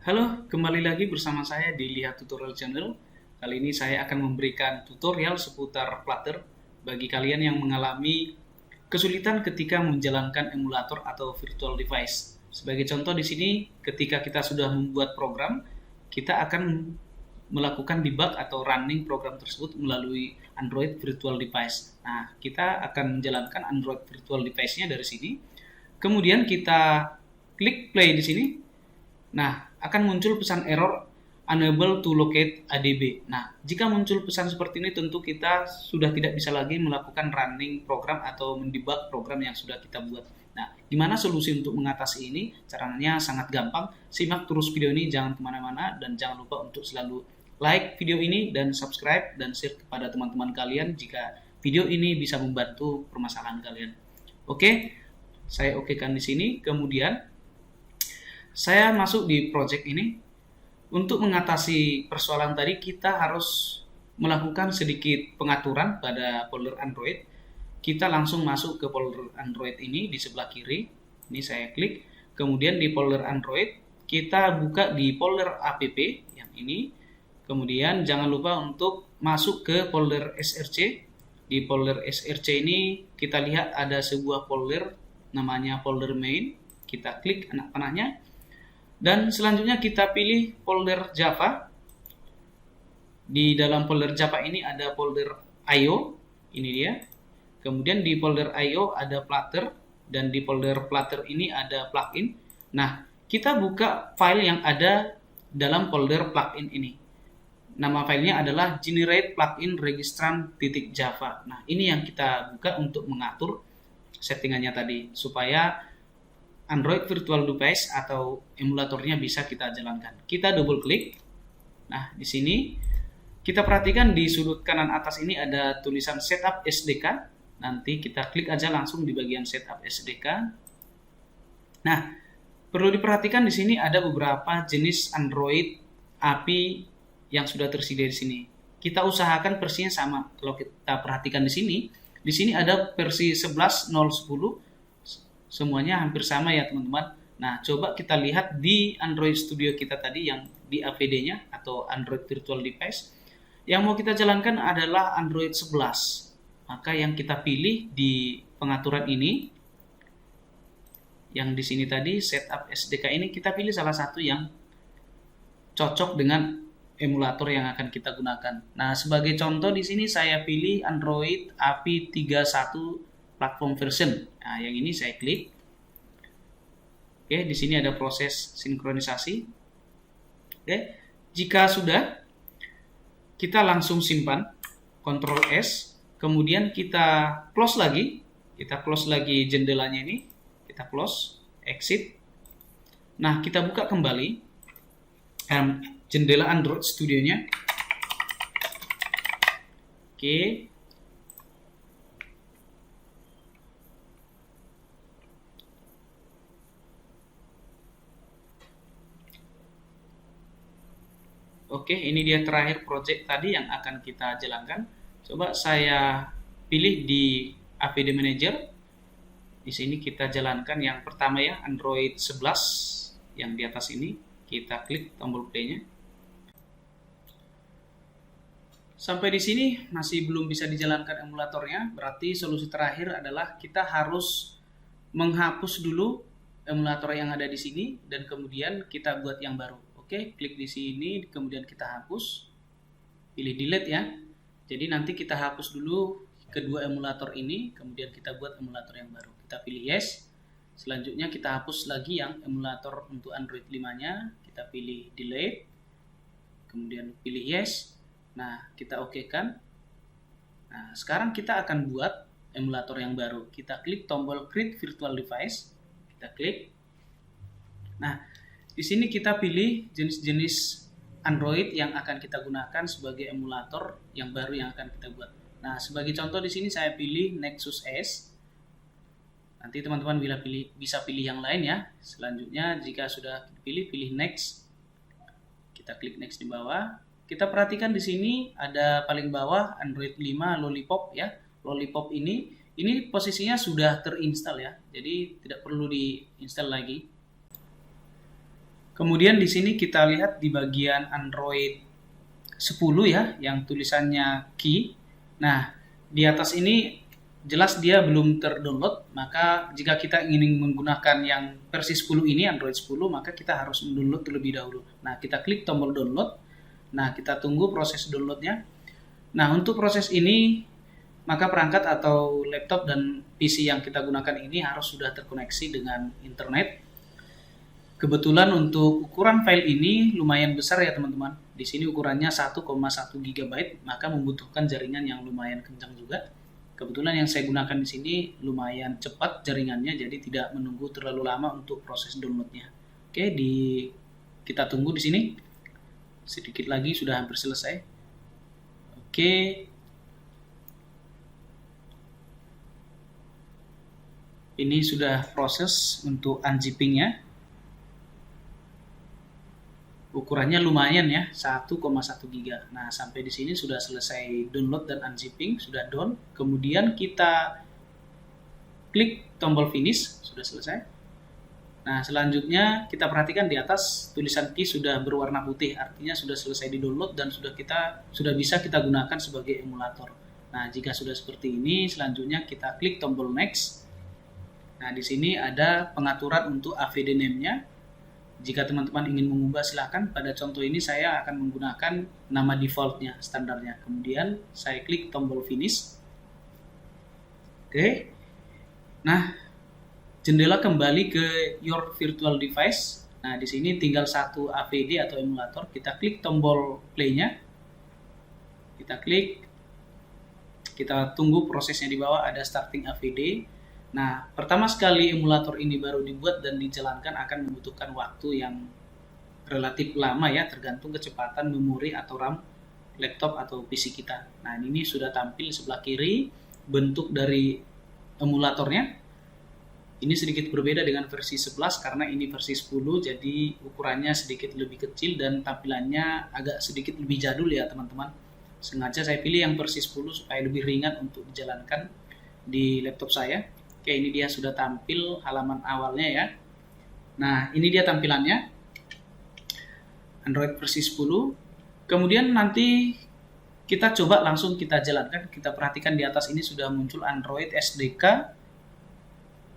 Halo, kembali lagi bersama saya di Lihat Tutorial Channel. Kali ini saya akan memberikan tutorial seputar Flutter bagi kalian yang mengalami kesulitan ketika menjalankan emulator atau virtual device. Sebagai contoh di sini, ketika kita sudah membuat program, kita akan melakukan debug atau running program tersebut melalui Android Virtual Device. Nah, kita akan menjalankan Android Virtual Device-nya dari sini. Kemudian kita klik play di sini. Nah, akan muncul pesan error unable to locate ADB. Nah, jika muncul pesan seperti ini tentu kita sudah tidak bisa lagi melakukan running program atau mendebug program yang sudah kita buat. Nah, gimana solusi untuk mengatasi ini? Caranya sangat gampang. Simak terus video ini, jangan kemana-mana, dan jangan lupa untuk selalu like video ini dan subscribe dan share kepada teman-teman kalian jika video ini bisa membantu permasalahan kalian. Oke, saya okekan di sini. Kemudian saya masuk di project ini. Untuk mengatasi persoalan tadi, kita harus melakukan sedikit pengaturan pada folder Android. Kita langsung masuk ke folder Android ini di sebelah kiri. Ini saya klik. Kemudian di folder Android, kita buka di folder app yang ini. Kemudian jangan lupa untuk masuk ke folder src. Di folder src ini kita lihat ada sebuah folder namanya folder main. Kita klik anak panahnya. Dan selanjutnya kita pilih folder Java. Di dalam folder Java ini ada folder IO, ini dia. Kemudian di folder IO ada Flutter, dan di folder Flutter ini ada plugin. Nah, kita buka file yang ada dalam folder plugin ini. Nama filenya adalah generate plugin registrant.java. Nah, ini yang kita buka untuk mengatur settingannya tadi, supaya Android Virtual Device atau emulatornya bisa kita jalankan. Kita double klik. Nah, di sini kita perhatikan di sudut kanan atas ini ada tulisan Setup SDK. Nanti kita klik aja langsung di bagian Setup SDK. Nah, perlu diperhatikan di sini ada beberapa jenis Android API yang sudah tersedia di sini. Kita usahakan versinya sama. Kalau kita perhatikan di sini ada versi 11.0.10. Semuanya hampir sama ya teman-teman. Nah, coba kita lihat di Android Studio kita tadi yang di APD-nya atau Android Virtual Device. Yang mau kita jalankan adalah Android 11. Maka yang kita pilih di pengaturan ini, yang di sini tadi Setup SDK ini, kita pilih salah satu yang cocok dengan emulator yang akan kita gunakan. Nah, sebagai contoh di sini saya pilih Android API 31 platform version. Nah, yang ini saya klik. Oke, di sini ada proses sinkronisasi. Oke, jika sudah, kita langsung simpan, Ctrl S, kemudian kita close lagi. Kita close lagi jendelanya ini. Kita close, exit. Nah, kita buka kembali jendela Android Studio-nya. Oke. Oke, ini dia terakhir project tadi yang akan kita jalankan. Coba saya pilih di APD Manager. Di sini kita jalankan yang pertama ya, Android 11 yang di atas ini. Kita klik tombol play-nya. Sampai di sini masih belum bisa dijalankan emulatornya. Berarti solusi terakhir adalah kita harus menghapus dulu emulator yang ada di sini dan kemudian kita buat yang baru. Oke, klik di sini, kemudian kita hapus, pilih delete ya. Jadi nanti kita hapus dulu kedua emulator ini, kemudian kita buat emulator yang baru. Kita pilih yes. Selanjutnya kita hapus lagi yang emulator untuk Android 5-nya, kita pilih delete, kemudian pilih yes. Nah, kita okekan. Nah, sekarang kita akan buat emulator yang baru. Kita klik tombol create virtual device, kita klik. Nah, di sini kita pilih jenis-jenis Android yang akan kita gunakan sebagai emulator yang baru yang akan kita buat. Nah, sebagai contoh di sini saya pilih Nexus S. Nanti teman-teman bisa pilih yang lain ya. Selanjutnya jika sudah dipilih, pilih Next. Kita klik Next di bawah. Kita perhatikan di sini ada paling bawah Android 5 Lollipop ya. Lollipop ini posisinya sudah terinstall ya. Jadi tidak perlu diinstal lagi. Kemudian di sini kita lihat di bagian Android 10 ya, yang tulisannya key. Nah, di atas ini jelas dia belum terdownload, maka jika kita ingin menggunakan yang versi 10 ini, Android 10, maka kita harus mendownload terlebih dahulu. Nah, kita klik tombol download. Nah, kita tunggu proses downloadnya. Nah, untuk proses ini, maka perangkat atau laptop dan PC yang kita gunakan ini harus sudah terkoneksi dengan internet. Kebetulan untuk ukuran file ini lumayan besar ya teman-teman. Di sini ukurannya 1,1 GB, maka membutuhkan jaringan yang lumayan kencang juga. Kebetulan yang saya gunakan di sini lumayan cepat jaringannya, jadi tidak menunggu terlalu lama untuk proses downloadnya. Oke, kita tunggu di sini. Sedikit lagi sudah hampir selesai. Oke. Ini sudah proses untuk unzipping-nya. Ukurannya lumayan ya, 1,1 GB. Nah, sampai di sini sudah selesai download dan unzipping, sudah done. Kemudian kita klik tombol finish, sudah selesai. Nah, selanjutnya kita perhatikan di atas tulisan key sudah berwarna putih, artinya sudah selesai di-download dan sudah bisa kita gunakan sebagai emulator. Nah, jika sudah seperti ini, selanjutnya kita klik tombol next. Nah, di sini ada pengaturan untuk AVD name-nya. Jika teman-teman ingin mengubah silahkan. Pada contoh ini saya akan menggunakan nama defaultnya, standarnya. Kemudian saya klik tombol finish. Oke. Nah, jendela kembali ke your virtual device. Nah, di sini tinggal satu AVD atau emulator. Kita klik tombol play-nya. Kita klik. Kita tunggu prosesnya di bawah, ada starting AVD. Nah, pertama sekali emulator ini baru dibuat dan dijalankan akan membutuhkan waktu yang relatif lama ya, tergantung kecepatan memori atau RAM laptop atau PC kita. Nah, ini sudah tampil sebelah kiri bentuk dari emulatornya. Ini sedikit berbeda dengan versi 11 karena ini versi 10, jadi ukurannya sedikit lebih kecil dan tampilannya agak sedikit lebih jadul ya teman-teman. Sengaja saya pilih yang versi 10 supaya lebih ringan untuk dijalankan di laptop saya. Oke, ini dia sudah tampil halaman awalnya ya. Nah, ini dia tampilannya. Android versi 10. Kemudian nanti kita coba langsung kita jalankan. Kita perhatikan di atas ini sudah muncul Android SDK.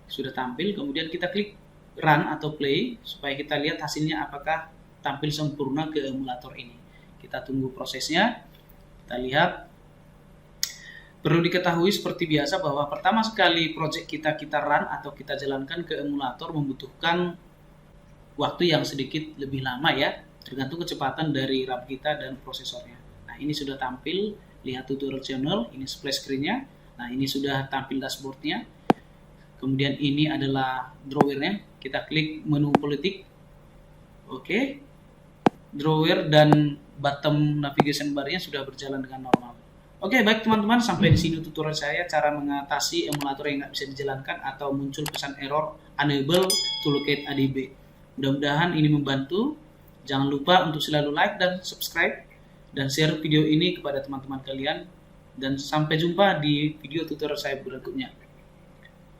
Sudah tampil. Kemudian kita klik run atau play supaya kita lihat hasilnya apakah tampil sempurna ke emulator ini. Kita tunggu prosesnya. Kita lihat. Perlu diketahui seperti biasa bahwa pertama sekali project kita run atau kita jalankan ke emulator membutuhkan waktu yang sedikit lebih lama ya, tergantung kecepatan dari RAM kita dan prosesornya. Nah, ini sudah tampil, lihat tutorial channel, ini splash screen-nya. Nah, ini sudah tampil dashboard-nya. Kemudian ini adalah drawer-nya. Kita klik menu politik. Oke. Drawer dan bottom navigation bar-nya sudah berjalan dengan normal. Oke, baik teman-teman, sampai di sini tutorial saya cara mengatasi emulator yang nggak bisa dijalankan atau muncul pesan error unable to locate ADB. Mudah-mudahan ini membantu. Jangan lupa untuk selalu like dan subscribe dan share video ini kepada teman-teman kalian. Dan sampai jumpa di video tutorial saya berikutnya.